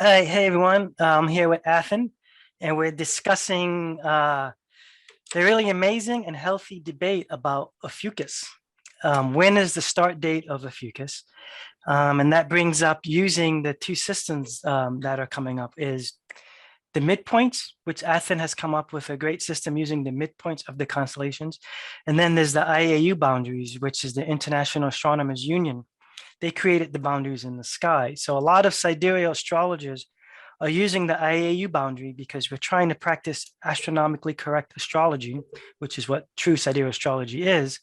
Hi, hey everyone. I'm here with Athen, and we're discussing the really amazing and healthy debate about Ophiuchus. When is the start date of Ophiuchus? And that brings up using the two systems that are coming up is the midpoints, which Athen has come up with a great system using the midpoints of the constellations. And then there's the IAU boundaries, which is the International Astronomers Union. They created the boundaries in the sky. So a lot of sidereal astrologers are using the IAU boundary because we're trying to practice astronomically correct astrology, which is what true sidereal astrology is.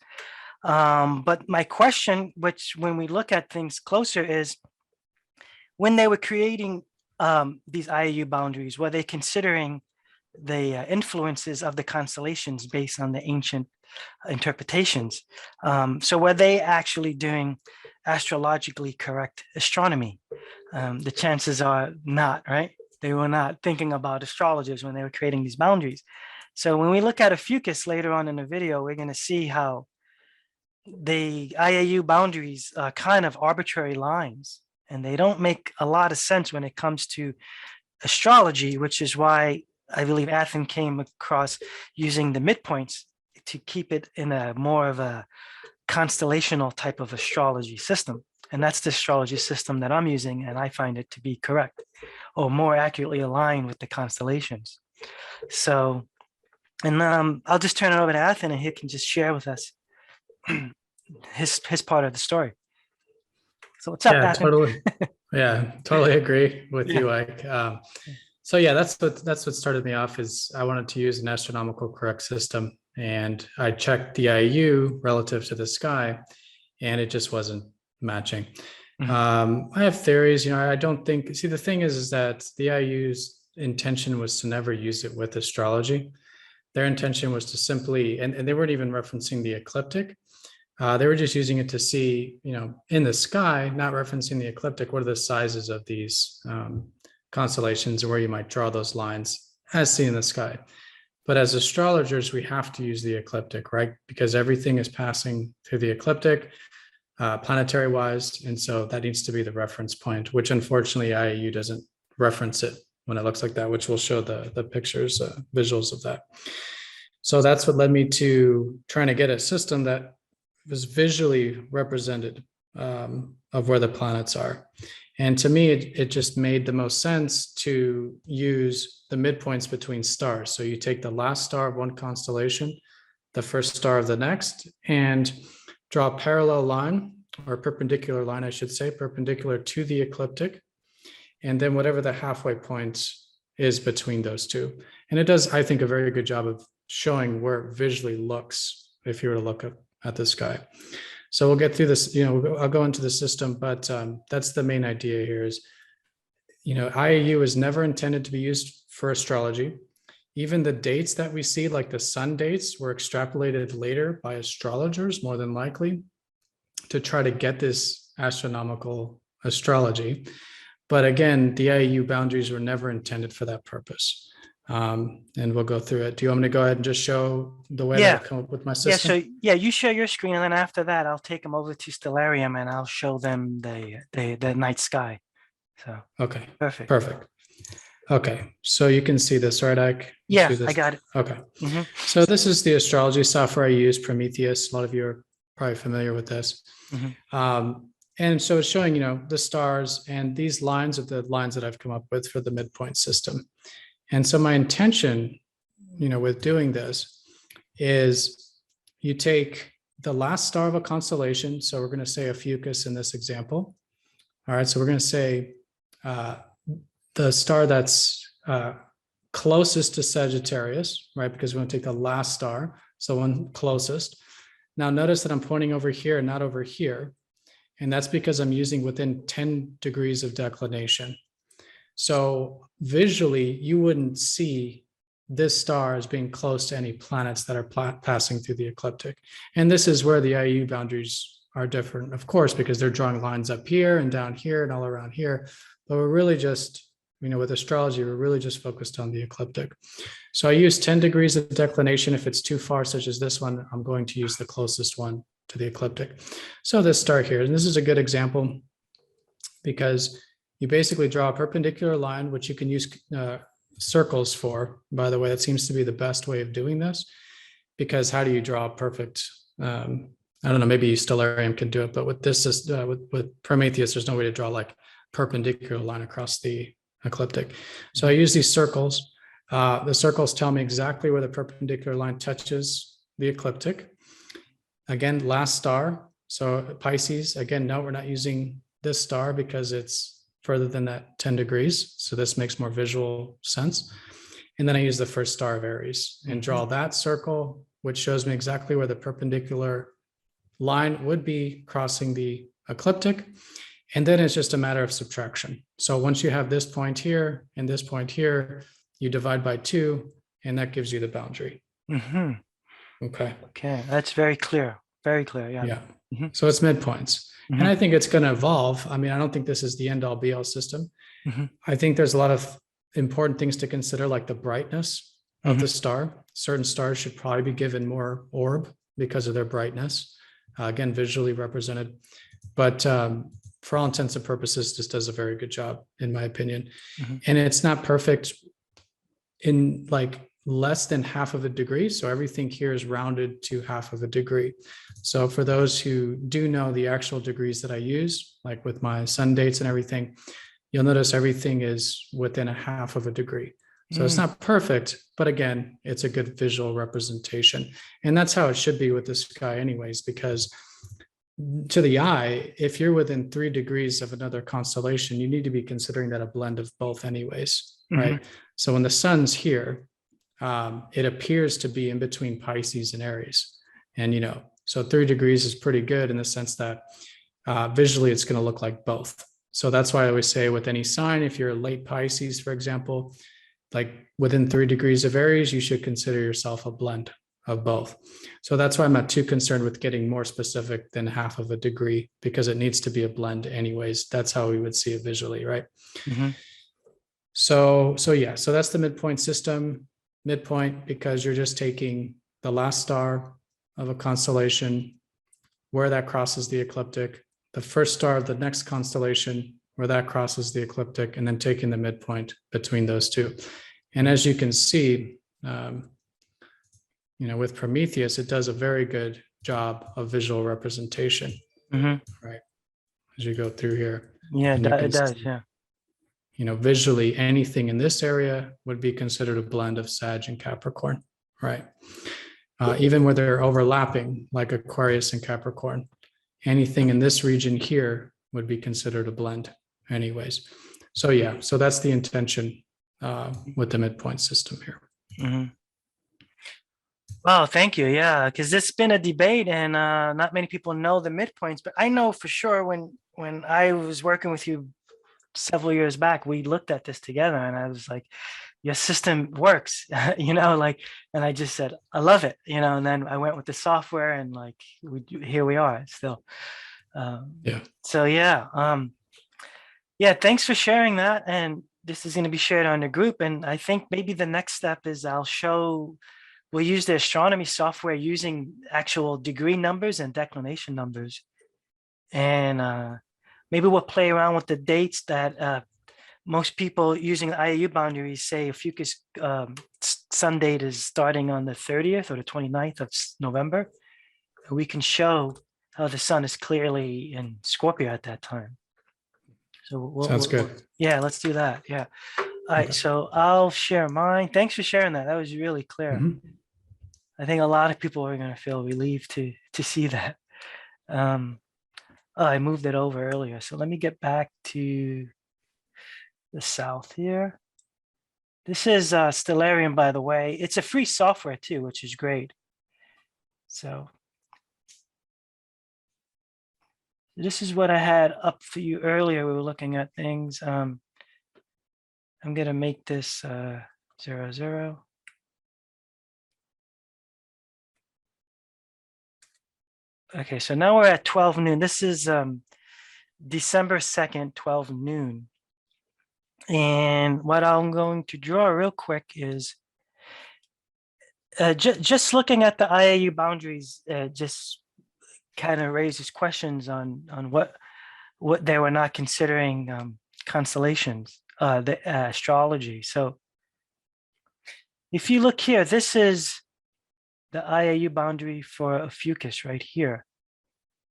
But my question, which when we look at things closer, is when they were creating these IAU boundaries, were they considering the influences of the constellations based on the ancient interpretations? So were they actually doing astrologically correct astronomy? The chances are not, right? They were not thinking about astrologers when they were creating these boundaries. So when we look at Ophiuchus later on in the video, we're going to see how the IAU boundaries are kind of arbitrary lines, and they don't make a lot of sense when it comes to astrology, which is why I believe Athen came across using the midpoints to keep it in a more of a constellational type of astrology system. And that's the astrology system that I'm using, and I find it to be correct or more accurately aligned with the constellations. So, and I'll just turn it over to Athen, and he can just share with us his part of the story. So what's up, Yeah, Athen? totally. Yeah, totally agree with you, Ike. So yeah, that's what started me off is I wanted to use an astronomical correct system, and I checked the IU relative to the sky, and it just wasn't matching. I have theories. I don't think. See, the thing is that the IU's intention was to never use it with astrology. Their intention was to simply, and they weren't even referencing the ecliptic. They were just using it to see, in the sky, not referencing the ecliptic, what are the sizes of these constellations and where you might draw those lines as seen in the sky. But as astrologers, we have to use the ecliptic, right? Because everything is passing through the ecliptic, planetary wise. And so that needs to be the reference point, which unfortunately IAU doesn't reference it when it looks like that, which will show the pictures, visuals of that. So that's what led me to trying to get a system that was visually represented of where the planets are. And to me, it just made the most sense to use the midpoints between stars. So you take the last star of one constellation, the first star of the next, and draw a parallel line, or perpendicular line, I should say, perpendicular to the ecliptic. And then whatever the halfway point is between those two. And it does, I think, a very good job of showing where it visually looks if you were to look at the sky. So we'll get through this, I'll go into the system, but that's the main idea here is, IAU is never intended to be used for astrology. Even the dates that we see, like the sun dates, were extrapolated later by astrologers, more than likely, to try to get this astronomical astrology. But again, the IAU boundaries were never intended for that purpose. And we'll go through it. Do you want me to go ahead and just show the way that I've come up with my system? So you share your screen, and then after that, I'll take them over to Stellarium and I'll show them the night sky. So okay, perfect. Okay, so you can see this, right, Ike? Yeah, I got it. Okay. So this is the astrology software I use, Prometheus. A lot of you are probably familiar with this. And so it's showing, the stars, and these lines are the lines that I've come up with for the midpoint system. And so my intention, with doing this is you take the last star of a constellation. So we're going to say Ophiuchus in this example. All right. So we're going to say the star that's closest to Sagittarius, right? Because we're going to take the last star. So one closest. Now notice that I'm pointing over here and not over here. And that's because I'm using within 10 degrees of declination. So visually, you wouldn't see this star as being close to any planets that are passing through the ecliptic. And this is where the IAU boundaries are different, of course, because they're drawing lines up here and down here and all around here. But we're really just, with astrology, we're really just focused on the ecliptic. So I use 10 degrees of declination. If it's too far, such as this one, I'm going to use the closest one to the ecliptic. So this star here, and this is a good example because you basically draw a perpendicular line, which you can use circles for. By the way, that seems to be the best way of doing this, because how do you draw a perfect, I don't know, maybe Stellarium can do it, but with this, with Prometheus, there's no way to draw like perpendicular line across the ecliptic. So I use these circles. The circles tell me exactly where the perpendicular line touches the ecliptic. Again, last star. So Pisces, again, no, we're not using this star because it's further than that 10 degrees. So this makes more visual sense. And then I use the first star of Aries and draw that circle, which shows me exactly where the perpendicular line would be crossing the ecliptic. And then it's just a matter of subtraction. So once you have this point here and this point here, you divide by 2, and that gives you the boundary. Okay. Okay, that's very clear. Very clear. Yeah. Yeah. So it's midpoints. And I think it's going to evolve. I mean, I don't think this is the end all be all system. I think there's a lot of important things to consider, like the brightness of the star. Certain stars should probably be given more orb because of their brightness. Again, visually represented. But for all intents and purposes, this does a very good job, in my opinion. And it's not perfect in like less than half of a degree. So everything here is rounded to half of a degree. So for those who do know the actual degrees that I use, like with my sun dates and everything, you'll notice everything is within a half of a degree. So it's not perfect, but again, it's a good visual representation. And that's how it should be with the sky anyways, because to the eye, if you're within 3 degrees of another constellation, you need to be considering that a blend of both anyways, right? So when the sun's here, it appears to be in between Pisces and Aries. And, you know, so 3 degrees is pretty good in the sense that visually it's going to look like both. So that's why I always say with any sign, if you're a late Pisces, for example, like within 3 degrees of Aries, you should consider yourself a blend of both. So that's why I'm not too concerned with getting more specific than half of a degree, because it needs to be a blend anyways. That's how we would see it visually, right? So yeah, so that's the midpoint system. Midpoint, because you're just taking the last star of a constellation, where that crosses the ecliptic, the first star of the next constellation, where that crosses the ecliptic, and then taking the midpoint between those two. And as you can see, you know, with Prometheus, it does a very good job of visual representation, right? As you go through here. Yeah, it does. Yeah. You know, visually, anything in this area would be considered a blend of Sag and Capricorn, right? Even where they're overlapping, like Aquarius and Capricorn, anything in this region here would be considered a blend anyways. So yeah, so that's the intention with the midpoint system here. Wow, thank you. Yeah, because it's been a debate, and not many people know the midpoints, but I know for sure when I was working with you several years back, we looked at this together, and I was like, your system works, you know, like, and I just said, I love it, you know, and then I went with the software, and like, here we are still. So yeah, yeah, thanks for sharing that. And this is going to be shared on the group. And I think maybe the next step is we'll use the astronomy software using actual degree numbers and declination numbers. And maybe we'll play around with the dates that most people using the IAU boundaries say Ophiuchus sun date is starting on the 30th or the 29th of November. And we can show how the sun is clearly in Scorpio at that time. So Sounds good. Yeah, let's do that. Yeah. All right. So I'll share mine. Thanks for sharing that. That was really clear. I think a lot of people are going to feel relieved to see that. I moved it over earlier. So let me get back to the south here. This is Stellarium, by the way. It's a free software too, which is great. So this is what I had up for you earlier. We were looking at things. I'm going to make this 0, 0. Okay, so now we're at 12 noon. This is December 2nd, 12 noon. And what I'm going to draw real quick is just looking at the IAU boundaries, just kind of raises questions on what they were not considering constellations, the astrology. So if you look here, this is the IAU boundary for Ophiuchus right here.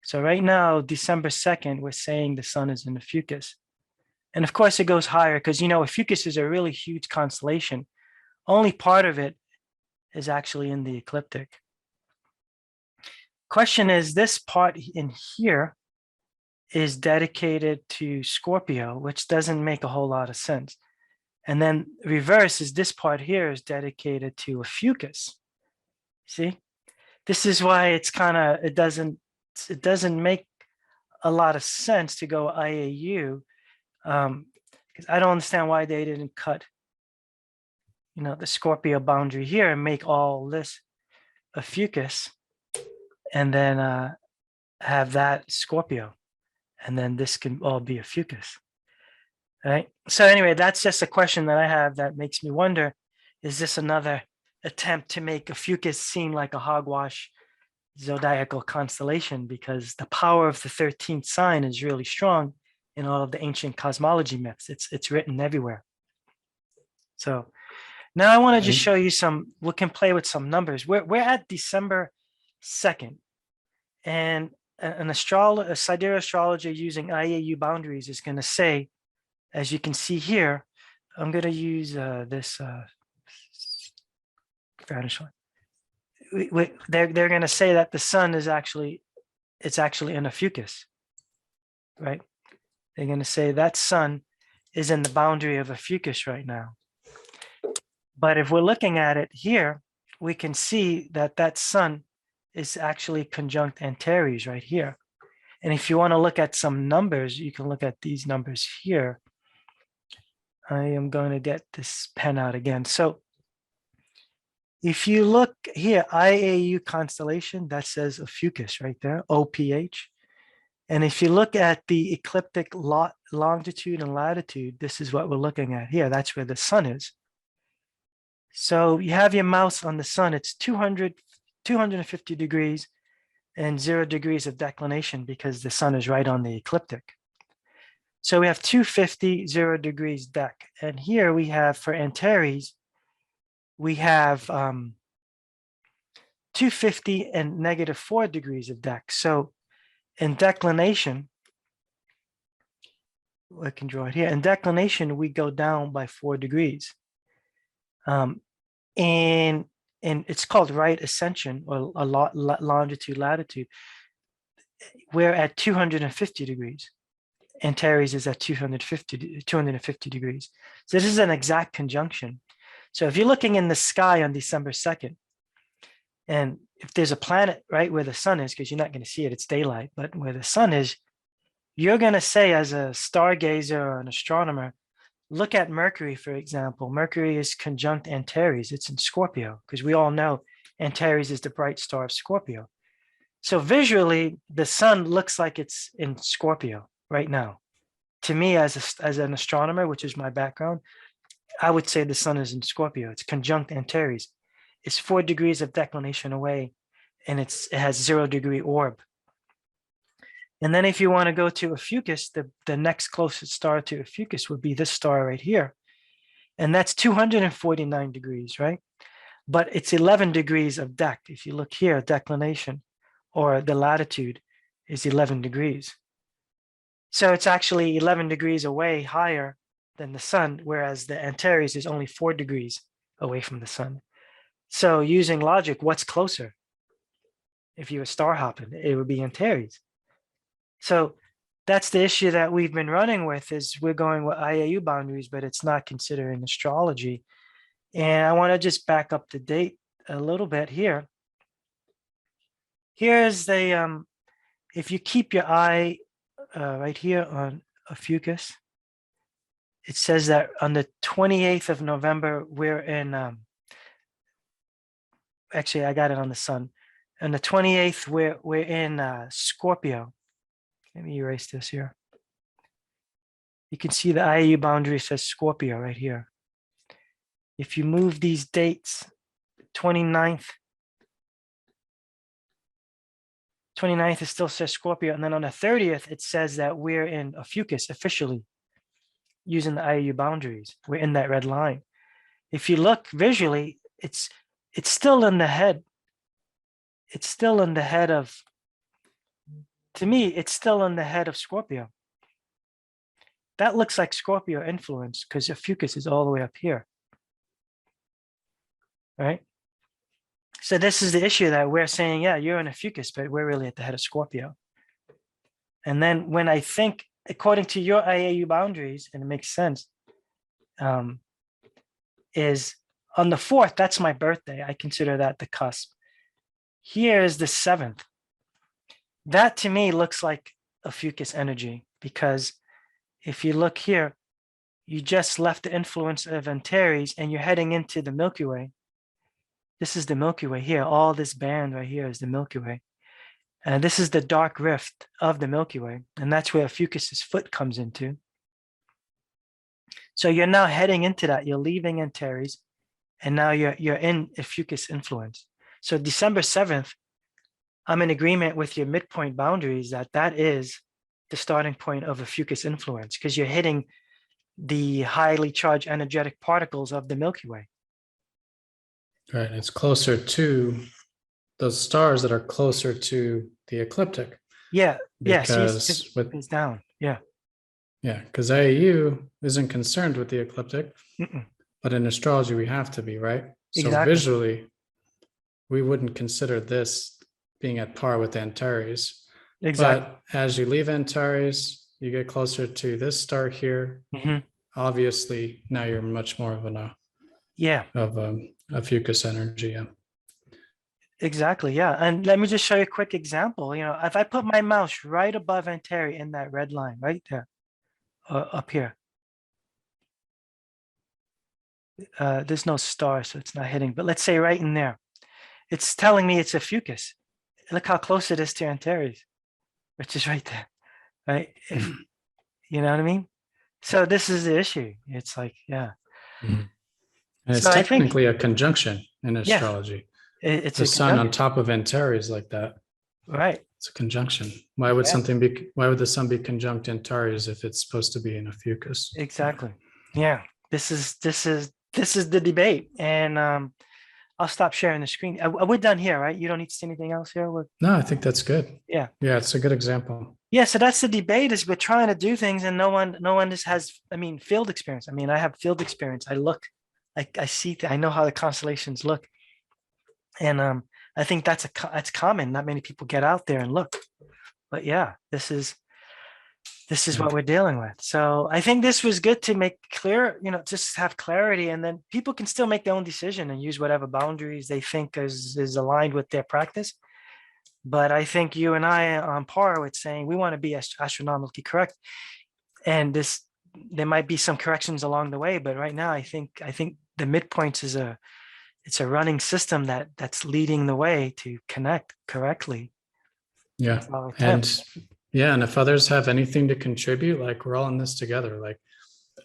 So right now, December 2nd, we're saying the sun is in Ophiuchus. And of course, it goes higher because, you know, Ophiuchus is a really huge constellation. Only part of it is actually in the ecliptic. Question is, this part in here is dedicated to Scorpio, which doesn't make a whole lot of sense. And then reverse is this part here is dedicated to Ophiuchus. See, this is why it's kind of, it doesn't make a lot of sense to go IAU, because I don't understand why they didn't cut, you know, the Scorpio boundary here and make all this Ophiuchus, and then have that Scorpio, and then this can all be Ophiuchus. Right. So anyway, that's just a question that I have that makes me wonder, is this another attempt to make Ophiuchus seem like a hogwash zodiacal constellation, because the power of the 13th sign is really strong in all of the ancient cosmology myths. It's written everywhere. So now I want to just show you some, we can play with some numbers. We're at December 2nd, and a sidereal astrologer using IAU boundaries is going to say, as you can see here, I'm going to use this vanish line. They're going to say that the sun is actually, it's actually in Ophiuchus, right? They're going to say that sun is in the boundary of Ophiuchus right now. But if we're looking at it here, we can see that that sun is actually conjunct Antares right here. And if you want to look at some numbers, you can look at these numbers here. I am going to get this pen out again. So if you look here, IAU constellation, that says Ophiuchus right there, OPH. And if you look at the ecliptic longitude and latitude, this is what we're looking at here. That's where the sun is. So you have your mouse on the sun, it's 250 degrees and 0 degrees of declination because the sun is right on the ecliptic. So we have 250, 0 degrees dec. And here we have for Antares, we have 250 and -4 degrees of dec. So in declination, I can draw it here. In declination, we go down by 4 degrees. And it's called right ascension or a longitude latitude. We're at 250 degrees. Antares is at 250 degrees. So this is an exact conjunction. So if you're looking in the sky on December 2nd, and if there's a planet right where the sun is, because you're not going to see it, it's daylight, but where the sun is, you're going to say as a stargazer or an astronomer, look at Mercury, for example. Mercury is conjunct Antares. It's in Scorpio, because we all know Antares is the bright star of Scorpio. So visually, the sun looks like it's in Scorpio right now. To me, as an astronomer, which is my background, I would say the sun is in Scorpio. It's conjunct Antares. It's 4 degrees of declination away, and it has 0 degree orb. And then if you want to go to Ophiuchus, the next closest star to Ophiuchus would be this star right here. And that's 249 degrees, right? But it's 11 degrees of dec. If you look here, declination or the latitude is 11 degrees. So it's actually 11 degrees away higher than the sun, whereas the Antares is only 4 degrees away from the sun. So using logic, what's closer? If you were star hopping, it would be Antares. So that's the issue that we've been running with, is we're going with IAU boundaries, but it's not considering astrology. And I want to just back up the date a little bit here. Here's the, if you keep your eye right here on Ophiuchus, it says that on the 28th of November, we're in, actually, I got it on the sun. On the 28th, we're in Scorpio. Let me erase this here. You can see the IAU boundary says Scorpio right here. If you move these dates, 29th it still says Scorpio. And then on the 30th, it says that we're in Ophiuchus officially. using the IAU boundaries. We're in that red line. If you look visually, it's still in the head. It's still in the head of, to me, it's still in the head of Scorpio. That looks like Scorpio influence because Ophiuchus is all the way up here. Right? So this is the issue that we're saying, yeah, you're an Ophiuchus, but we're really at the head of Scorpio. And then when I think, according to your IAU boundaries, and it makes sense, is on the 4th, that's my birthday. I consider that the cusp. Here is the 7th. That to me looks like Ophiuchus energy, because if you look here, you just left the influence of Antares and you're heading into the Milky Way. This is the Milky Way here. All this band right here is the Milky Way. And this is the dark rift of the Milky Way. And that's where Ophiuchus's foot comes into. So you're now heading into that. You're leaving Antares, and now you're in Ophiuchus influence. So December 7th, I'm in agreement with your midpoint boundaries that is the starting point of Ophiuchus influence, because you're hitting the highly charged energetic particles of the Milky Way. Right. It's closer to those stars that are closer to the ecliptic. Yeah. Because it's down. Yeah. Yeah, because IAU isn't concerned with the ecliptic, but in astrology we have to be, right? So Exactly. visually, we wouldn't consider this being at par with Antares. Exactly. But as you leave Antares, you get closer to this star here. Obviously, now you're much more of an Ophiuchus energy. Yeah. Exactly. Yeah. And let me just show you a quick example. You know, if I put my mouse right above Antares in that red line right there, up here, there's no star, so it's not hitting, but let's say right in there, it's telling me it's Ophiuchus. Look how close it is to Antares, which is right there, right? If you know what I mean. So this is the issue. It's like, yeah. And it's So technically a conjunction in yeah, astrology. it's the a sun on conjunction. top of Antares like that. Right. It's a conjunction. Why would Yeah. why would the sun be conjunct Antares if it's supposed to be in Ophiuchus? Exactly. Yeah. This is the debate. And I'll stop sharing the screen. We're done here, right? You don't need to see anything else here. No, I think that's good. Yeah. Yeah, it's a good example. Yeah, so that's the debate, is we're trying to do things and no one just has, field experience. I have field experience. I look, I see, I know how the constellations look. And I think that's common. Not many people get out there and look. But yeah, this is what we're dealing with. So I think this was good to make clear, just have clarity, and then people can still make their own decision and use whatever boundaries they think is aligned with their practice. But I think you and I are on par with saying we want to be astronomically correct. And there might be some corrections along the way, but right now I think the midpoints it's a running system that's leading the way to connect correctly. Yeah. And if others have anything to contribute, like, we're all in this together. Like,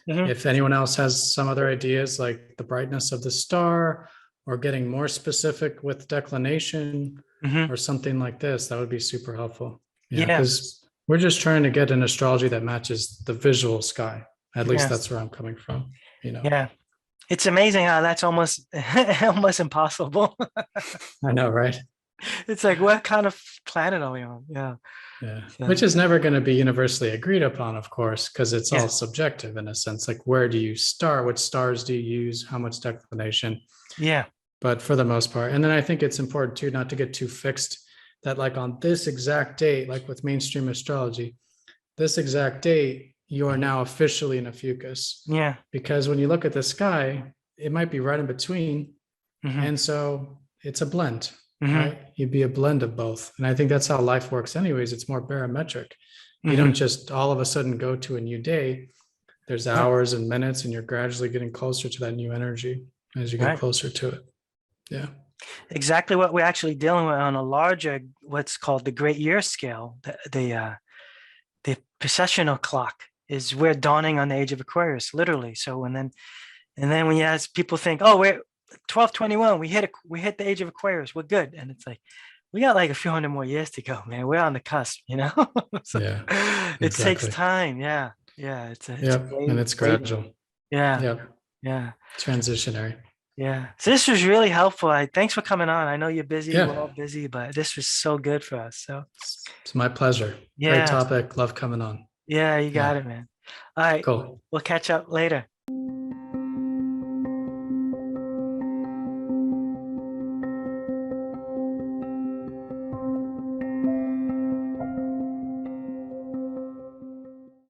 if anyone else has some other ideas, like the brightness of the star, or getting more specific with declination, or something like this, that would be super helpful. Yeah, because we're just trying to get an astrology that matches the visual sky. At least that's where I'm coming from. Yeah, it's amazing how that's almost impossible. I know, right? It's like, what kind of planet are we on? Yeah. Which is never going to be universally agreed upon, of course, because it's all subjective in a sense. Like, where do you start? What stars do you use? How much declination? Yeah. But for the most part, and then I think it's important too not to get too fixed that, like, on this exact date, like with mainstream astrology, this exact date, you are now officially in Ophiuchus. Yeah. Because when you look at the sky, it might be right in between. And so it's a blend, right? You'd be a blend of both. And I think that's how life works anyways. It's more barometric. You don't just all of a sudden go to a new day. There's hours and minutes, and you're gradually getting closer to that new energy as you get closer to it. Yeah. Exactly what we're actually dealing with on a larger, what's called the great year scale. The precessional clock is we're dawning on the age of Aquarius, literally. So and then when you ask, people think, oh, we're 1221, we hit the age of Aquarius, we're good. And it's like, we got like a few hundred more years to go, man. We're on the cusp, so yeah, it takes time. Yeah. Yeah, it's Yep. And it's waving. gradual. Yeah, Yep. yeah, Transitionary. yeah. So this was really helpful. Thanks for coming on. I know you're busy. We're all Yeah. busy, but this was so good for us. So It's my pleasure. Great yeah, topic. Love coming on. yeah, you got Yeah. it, man. All right, Cool. we'll catch up later.